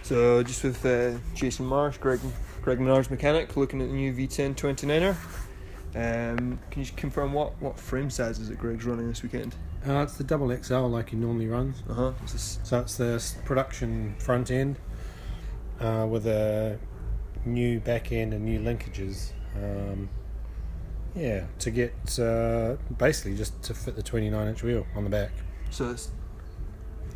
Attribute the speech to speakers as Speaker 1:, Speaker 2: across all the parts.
Speaker 1: So just with Jason Marsh, Greg Minnaar's mechanic, looking at the new V10 29er. Can you just confirm what frame size is it Greg's running this weekend?
Speaker 2: It's the double XL like he normally runs. So it's the production front end with a new back end and new linkages. To get basically just to fit the 29-inch wheel on the back.
Speaker 1: So it's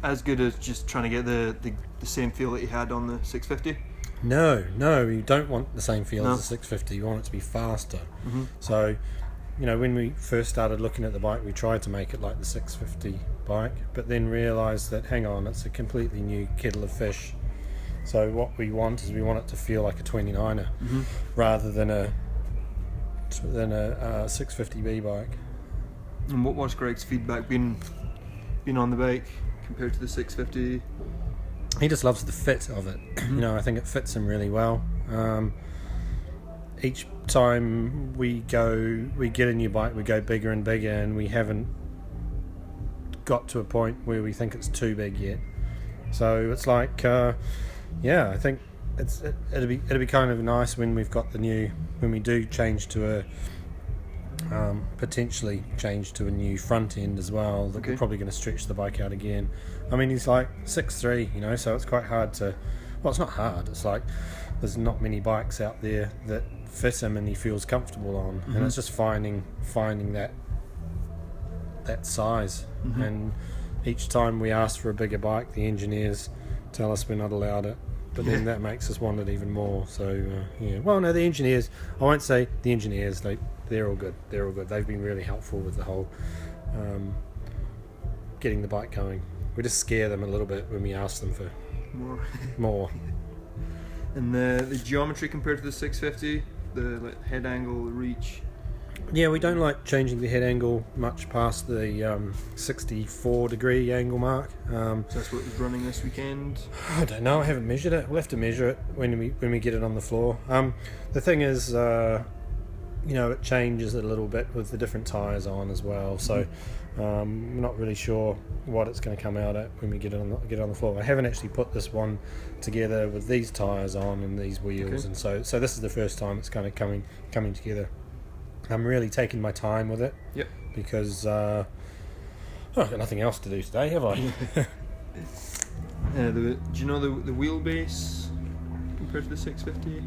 Speaker 1: as good as just trying to get the same feel that you had on the 650?
Speaker 2: No, you don't want the same feel as the 650. You want it to be faster. So, when we first started looking at the bike, we tried to make it like the 650 bike, but then realised that, hang on, it's a completely new kettle of fish. So what we want is we want it to feel like a 29er rather than a 650B bike.
Speaker 1: And what's Greg's feedback been on the bike compared to the 650?
Speaker 2: He just loves the fit of it. I think it fits him really well. Each time we get a new bike, we go bigger and bigger, and we haven't got to a point where we think it's too big yet. So it's like, I think it'll be kind of nice when we've got when we do change to a potentially change to a new front end as well. That we're probably going to stretch the bike out again. I mean, he's like 6'3", so it's quite hard to. Well, it's not hard. It's like there's not many bikes out there that fit him and he feels comfortable on, and it's just finding that size. And each time we ask for a bigger bike, the engineers tell us we're not allowed it. But then that makes us want it even more. So well, no, the engineers. I won't say the engineers. They're all good. They've been really helpful with the whole getting the bike going. We just scare them a little bit when we ask them for more.
Speaker 1: And the geometry compared to the 650, the head angle, the reach.
Speaker 2: Yeah, we don't like changing the head angle much past the 64 degree angle mark.
Speaker 1: So that's what was running this weekend?
Speaker 2: I don't know. I haven't measured it. We'll have to measure it when we get it on the floor. The thing is, it changes a little bit with the different tyres on as well. So we're not really sure what it's going to come out at when we get it on the floor. I haven't actually put this one together with these tyres on and these wheels, and so this is the first time it's kind of coming together. I'm really taking my time with it. Yep. Because I've got nothing else to do today, have I?
Speaker 1: Do you know the wheelbase compared to the 650?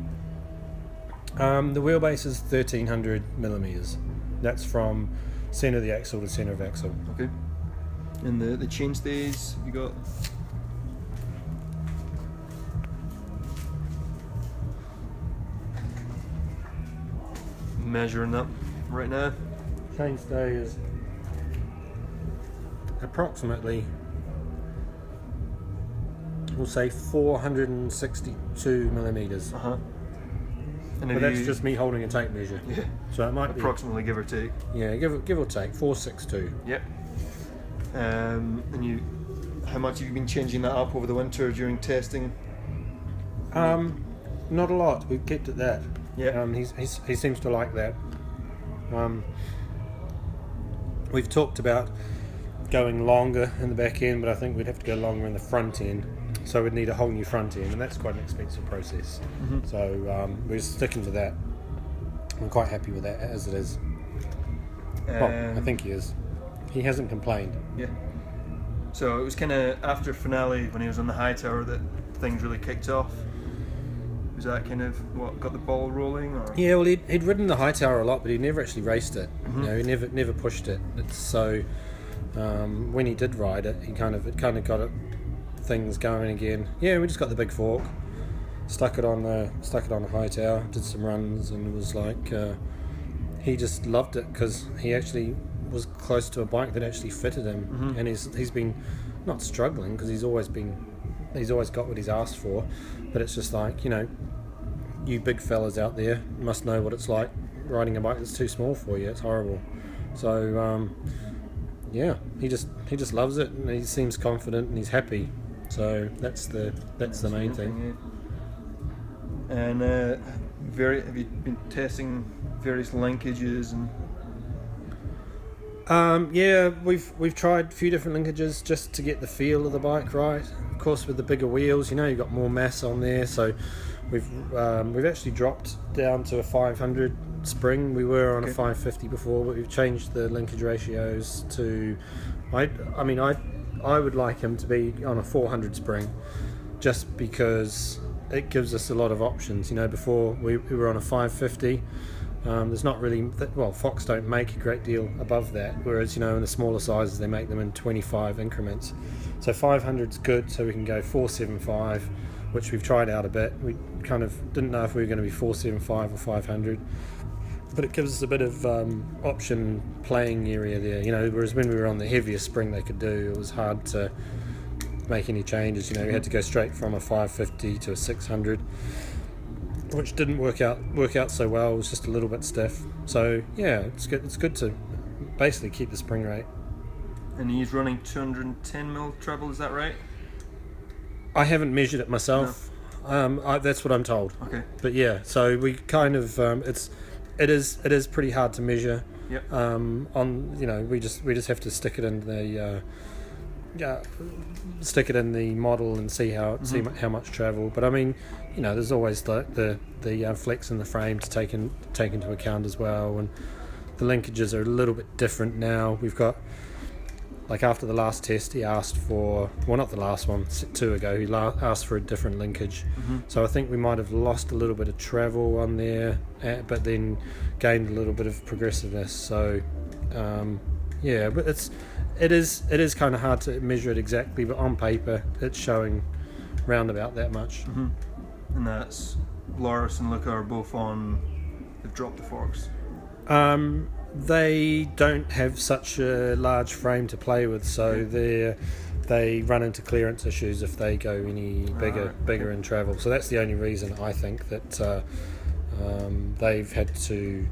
Speaker 2: The wheelbase is 1300 millimeters. That's from center of the axle to center of axle. Okay.
Speaker 1: And the chainstays you got? Measuring up right now.
Speaker 2: Chainstay is approximately, we'll say 462 millimeters. But that's just me holding a tape measure. Yeah. So it might
Speaker 1: approximately give or take.
Speaker 2: Yeah, give or take 462.
Speaker 1: Yep. And how much have you been changing that up over the winter during testing?
Speaker 2: Not a lot. We've kept it that.
Speaker 1: Yeah.
Speaker 2: He seems to like that. We've talked about going longer in the back end, but I think we'd have to go longer in the front end. So we'd need a whole new front end, and that's quite an expensive process. So we're sticking to that. I'm quite happy with that as it is. Well, I think he is. He hasn't complained.
Speaker 1: Yeah. So it was kind of after finale when he was on the high tower that things really kicked off. Was that kind of what got the ball rolling? Or?
Speaker 2: Yeah, well, he'd ridden the high tower a lot, but he never actually raced it. He never pushed it. So when he did ride it, it kind of got things going again. Yeah, we just got the big fork, stuck it on the high tower, did some runs, and it was like he just loved it because he actually was close to a bike that actually fitted him, and he's been not struggling because he's always got what he's asked for, but it's just like, you big fellas out there must know what it's like riding a bike that's too small for you. It's horrible. So he just loves it, and he seems confident and he's happy. So that's the main thing.
Speaker 1: Yeah. And have you been testing various linkages and?
Speaker 2: We've tried a few different linkages just to get the feel of the bike right. of course, with the bigger wheels, you know, you've got more mass on there. So we've actually dropped down to a 500 spring. We were on a 550 before, but we've changed the linkage ratios to. I would like him to be on a 400 spring, just because it gives us a lot of options. You know, before we were on a 550. There's not really, Fox don't make a great deal above that, whereas, you know, in the smaller sizes they make them in 25 increments. So 500's good, so we can go 475, which we've tried out a bit. We kind of didn't know if we were going to be 475 or 500, but it gives us a bit of option playing area there, you know, whereas when we were on the heaviest spring they could do, it was hard to make any changes. You know, we had to go straight from a 550 to a 600, which didn't work out so well. It was just a little bit stiff. So yeah, it's good to basically keep the spring rate.
Speaker 1: And he's running 210mm treble, is that right?
Speaker 2: I haven't measured it myself. No. That's what I'm told.
Speaker 1: Okay. But
Speaker 2: yeah, so we kind of it is pretty hard to measure.
Speaker 1: Yep.
Speaker 2: On, you know, we just have to stick it in the model and see how much travel. But I mean, you know, there's always the flex in the frame to take into account as well, and the linkages are a little bit different now. We've got, like, after the last test, he asked for, well, not the last one, 2 ago, he asked for a different linkage. So I think we might have lost a little bit of travel on there, but then gained a little bit of progressiveness. So yeah, but it is kind of hard to measure it exactly, but on paper it's showing round about that much.
Speaker 1: And that's Lourdes and Luca are both on. They've dropped the forks.
Speaker 2: They don't have such a large frame to play with, so they run into clearance issues if they go any bigger in travel. So that's the only reason I think that they've had to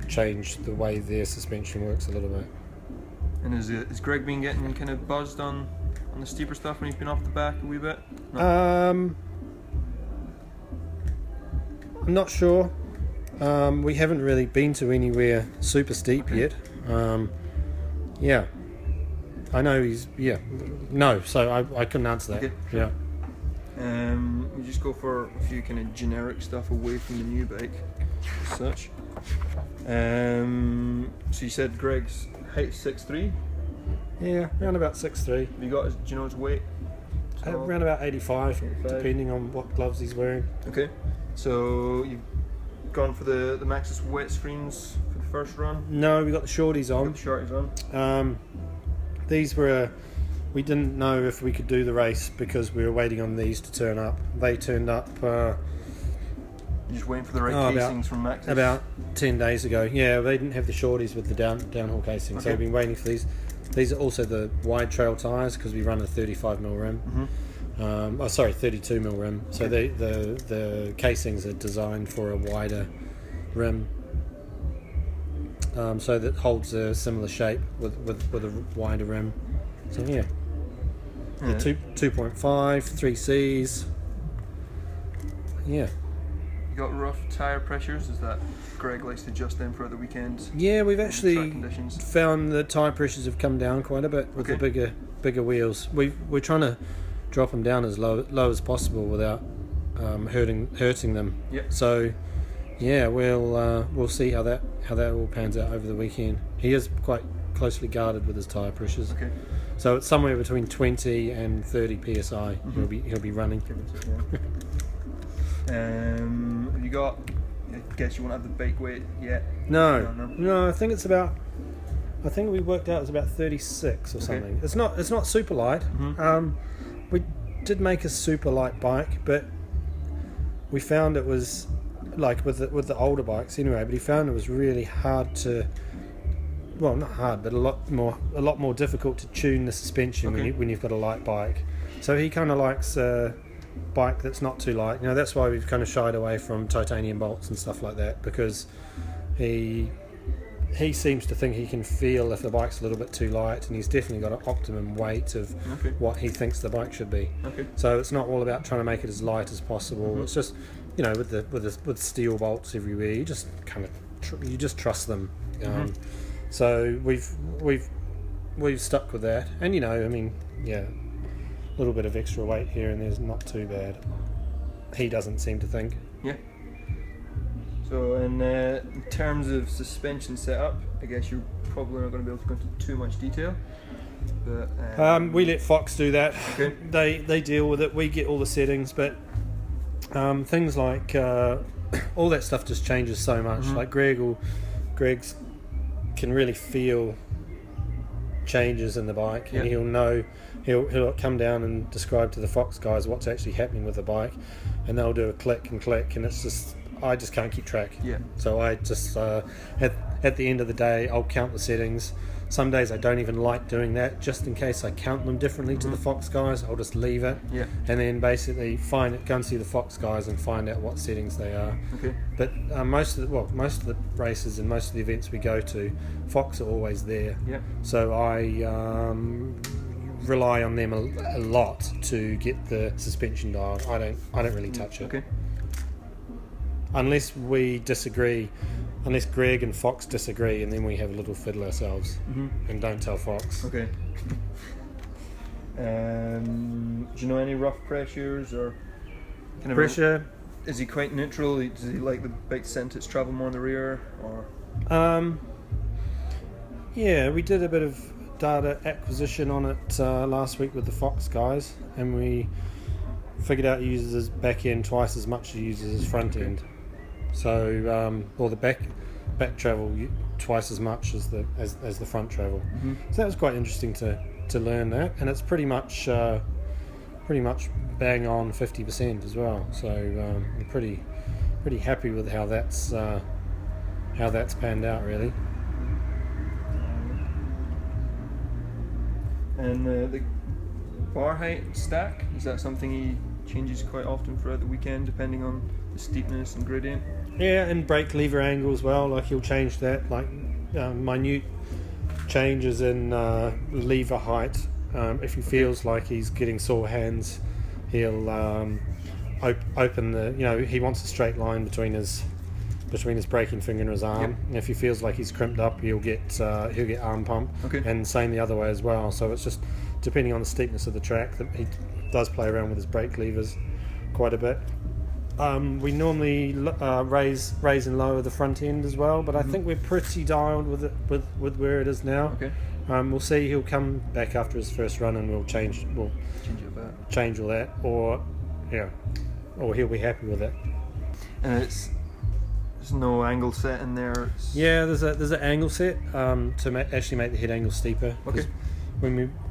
Speaker 2: change the way their suspension works a little bit.
Speaker 1: And is Greg been getting kind of buzzed on the steeper stuff when he's been off the back a wee bit?
Speaker 2: No. I'm not sure. We haven't really been to anywhere super steep yet. Yeah. I know he's... Yeah. No, so I couldn't answer that.
Speaker 1: Okay.
Speaker 2: Yeah.
Speaker 1: We just go for a few kind of generic stuff away from the new bike, as such. So you said Greg's height 6'3"?
Speaker 2: Yeah, around about 6'3".
Speaker 1: Have you got do you know his weight?
Speaker 2: Around about 85, depending on what gloves he's wearing. Okay.
Speaker 1: So you've gone for the Maxxis wet screens for the first run?
Speaker 2: No, we got the shorties on. These were... We didn't know if we could do the race because we were waiting on these to turn up. They turned up...
Speaker 1: You're just waiting for the right casings from Maxxis?
Speaker 2: About 10 days ago. Yeah, they didn't have the shorties with the downhill casing, so we've been waiting for these. These are also the wide trail tyres because we run a 35mm rim. 32mm rim. So the casings are designed for a wider rim, so that holds a similar shape with a wider rim. So yeah. The 2.5, 3Cs. Yeah.
Speaker 1: You got rough tyre pressures? Is that Greg likes to adjust them throughout the weekend?
Speaker 2: Yeah, we've actually found the tyre pressures have come down quite a bit with the bigger wheels. We're trying to drop them down as low as possible without hurting them.
Speaker 1: Yep.
Speaker 2: So yeah, we'll see how that all pans out over the weekend. He is quite closely guarded with his tyre pressures. Okay. So it's somewhere between 20 and 30 psi. He'll be running.
Speaker 1: Have you got? I guess you won't have the bike weight yet.
Speaker 2: No. I think it's about. I think we worked out it's about 36 or something. It's not super light. We did make a super light bike, but we found it was like with the older bikes anyway. But he found it was really hard to. Well, not hard, but a lot more difficult to tune the suspension when you've got a light bike. So he kind of likes a bike that's not too light. You know, that's why we've kind of shied away from titanium bolts and stuff like that, because he seems to think he can feel if the bike's a little bit too light, and he's definitely got an optimum weight of what he thinks the bike should be. So it's not all about trying to make it as light as possible. It's just, you know, with steel bolts everywhere, you just kind of you just trust them. So we've stuck with that, and you know, I mean, yeah, little bit of extra weight here and there's not too bad. He doesn't seem to think.
Speaker 1: Yeah. So in terms of suspension setup, I guess you're probably not going to be able to go into too much detail. But,
Speaker 2: we let Fox do that.
Speaker 1: Okay.
Speaker 2: They deal with it. We get all the settings, but things like all that stuff just changes so much. Like Greg's can really feel changes in the bike, and he'll know. He'll come down and describe to the Fox guys what's actually happening with the bike, and they'll do a click, and it's just, I just can't keep track.
Speaker 1: Yeah.
Speaker 2: So I just at the end of the day, I'll count the settings. Some days I don't even like doing that, just in case I count them differently to the Fox guys. I'll just leave it, and then basically go and see the Fox guys and find out what settings they are.
Speaker 1: Okay.
Speaker 2: But most of the races and most of the events we go to, Fox are always there.
Speaker 1: Yeah.
Speaker 2: So I rely on them a lot to get the suspension dialed. I don't really touch it.
Speaker 1: Okay.
Speaker 2: Unless we disagree. Unless Greg and Fox disagree, and then we have a little fiddle ourselves, and don't tell Fox.
Speaker 1: Okay. Do you know any rough pressures or kind of
Speaker 2: pressure?
Speaker 1: Is he quite neutral? Does he like the bike to set its travel more in the rear, or?
Speaker 2: Yeah, we did a bit of data acquisition on it last week with the Fox guys, and we figured out he uses his back end twice as much as he uses his front end. So, or the back travel twice as much as the front travel. So that was quite interesting to learn that, and it's pretty much bang on 50% as well. So I'm pretty happy with how that's panned out, really.
Speaker 1: And the bar height stack, is that something he changes quite often throughout the weekend, depending on the steepness and gradient?
Speaker 2: Yeah, and brake lever angle as well. Like he'll change that, like minute changes in lever height. If he feels like he's getting sore hands, he'll open the. He wants a straight line between his braking finger and his arm.
Speaker 1: Yep.
Speaker 2: And if he feels like he's crimped up, he'll get arm pump.
Speaker 1: Okay.
Speaker 2: And same the other way as well. So it's just depending on the steepness of the track that he does play around with his brake levers quite a bit. We normally raise and lower the front end as well, but I think we're pretty dialed with it with where it is now.
Speaker 1: Okay.
Speaker 2: We'll see. He'll come back after his first run and we'll change all that, or he'll be happy with it.
Speaker 1: And there's no angle set in there.
Speaker 2: Yeah, there's an angle set to actually make the head angle steeper.
Speaker 1: Okay.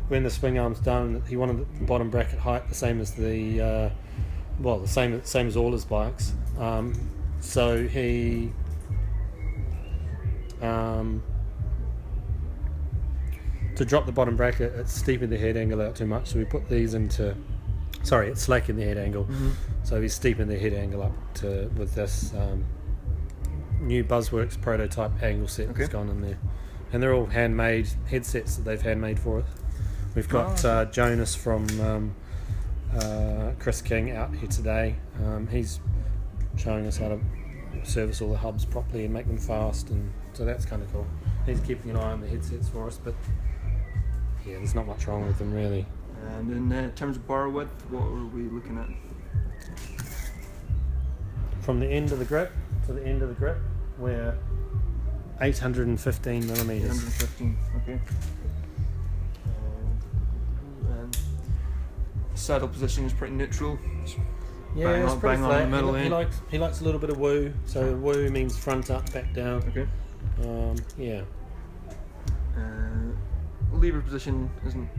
Speaker 2: When the swing arm's done, he wanted the bottom bracket height the same as the same as all his bikes. So he to drop the bottom bracket, it's steeping the head angle out too much. So we put these it's slacking the head angle. So he's steeping the head angle up with this new Buzzworks prototype angle set that's gone in there, and they're all handmade headsets that they've handmade for us. We've got Jonas from Chris King out here today. He's showing us how to service all the hubs properly and make them fast, and so that's kind of cool. He's keeping an eye on the headsets for us, but yeah, there's not much wrong with them really.
Speaker 1: And in terms of bar width, what are we looking at?
Speaker 2: From the end of the grip to the end of the grip, we're 815 millimeters.
Speaker 1: 815, okay. And saddle position is pretty neutral.
Speaker 2: Yeah, it's pretty
Speaker 1: flat. On the middle
Speaker 2: he likes a little bit of woo. So woo means front up, back down.
Speaker 1: Okay.
Speaker 2: Yeah.
Speaker 1: Lever position isn't.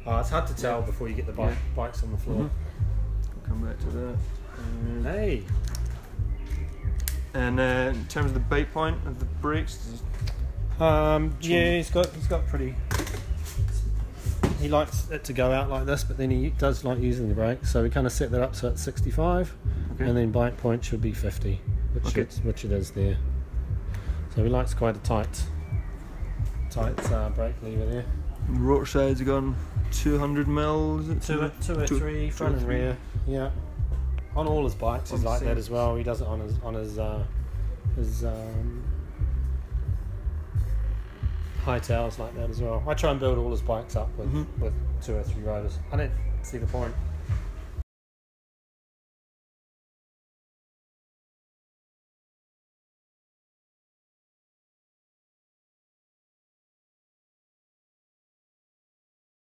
Speaker 2: It's hard to tell before you get the bikes on the floor.
Speaker 1: We'll come back to that.
Speaker 2: Hey.
Speaker 1: And in terms of the bite point of the brakes,
Speaker 2: he's got pretty. He likes it to go out like this, but then he does like using the brake, so we kind of set that up so it's 65, and then bite point should be 50, which it is there. So he likes quite a tight brake lever there.
Speaker 1: Rotor sides have gone 200 mil. Is it
Speaker 2: 203 front and rear? Yeah. On all his bikes, he's like that as well. He does it on his Hightail's like that as well. I try and build all his bikes up with 2 or 3 riders. I don't see the point.